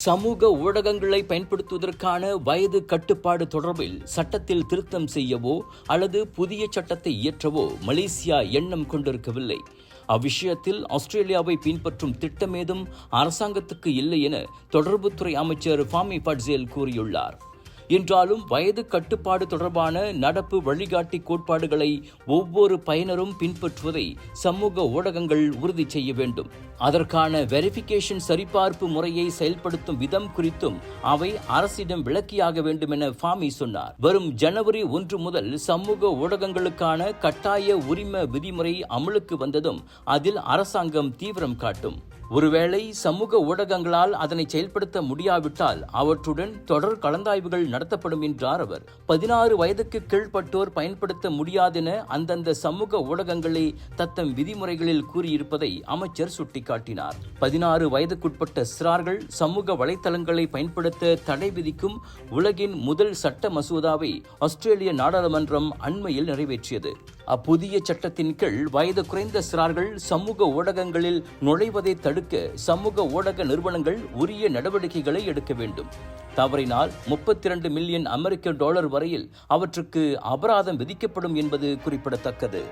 சமூக ஊடகங்களை பயன்படுத்துவதற்கான வயது கட்டுப்பாடு தொடர்பில் சட்டத்தில் திருத்தம் செய்யவோ அல்லது புதிய சட்டத்தை இயற்றவோ மலேசியா எண்ணம் கொண்டிருக்கவில்லை. அவ்விஷயத்தில் ஆஸ்திரேலியாவை பின்பற்றும் திட்டமேதும் அரசாங்கத்துக்கு இல்லை என தொடர்புத்துறை அமைச்சர் ஃபாமி பட்சேல் கூறியுள்ளார். என்றாலும் வயது கட்டுப்பாடு தொடர்பான நடப்பு வழிகாட்டி கோட்பாடுகளை ஒவ்வொரு பயனரும் பின்பற்றுவதை சமூக ஊடகங்கள் உறுதி செய்ய வேண்டும். அதற்கான வெரிஃபிகேஷன் சரிபார்ப்பு முறையை செயல்படுத்தும் விதம் குறித்தும் அவை அரசிடம் விளக்கியாக வேண்டும் என ஃபாமி சொன்னார். வரும் ஜனவரி 1 முதல் சமூக ஊடகங்களுக்கான கட்டாய உரிம விதிமுறை அமலுக்கு வந்ததும் அதில் அரசாங்கம் தீவிரம் காட்டும். ஒருவேளை சமூக ஊடகங்களால் அதனை செயல்படுத்த முடியாவிட்டால் அவற்றுடன் தொடர் கலந்தாய்வுகள் நடத்தப்படும் என்றார் அவர். 16 வயதுக்கு கீழ்ப்பட்டோர் பயன்படுத்த முடியாதென அந்தந்த சமூக ஊடகங்களே தத்தம் விதிமுறைகளில் கூறியிருப்பதை அமைச்சர் சுட்டிக்காட்டினார். 16 வயதுக்குட்பட்ட சிறார்கள் சமூக வலைத்தளங்களை பயன்படுத்த தடை விதிக்கும் உலகின் முதல் சட்ட மசோதாவை ஆஸ்திரேலிய நாடாளுமன்றம் அண்மையில் நிறைவேற்றியது. அப்புதிய சட்டத்தின் கீழ் வயது குறைந்த சிறார்கள் சமூக ஊடகங்களில் நுழைவதை தடுக்க சமூக ஊடக நிறுவனங்கள் உரிய நடவடிக்கைகளை எடுக்க வேண்டும். தவறினால் $32 மில்லியன் வரையில் அவற்றுக்கு அபராதம் விதிக்கப்படும் என்பது குறிப்பிடத்தக்கது.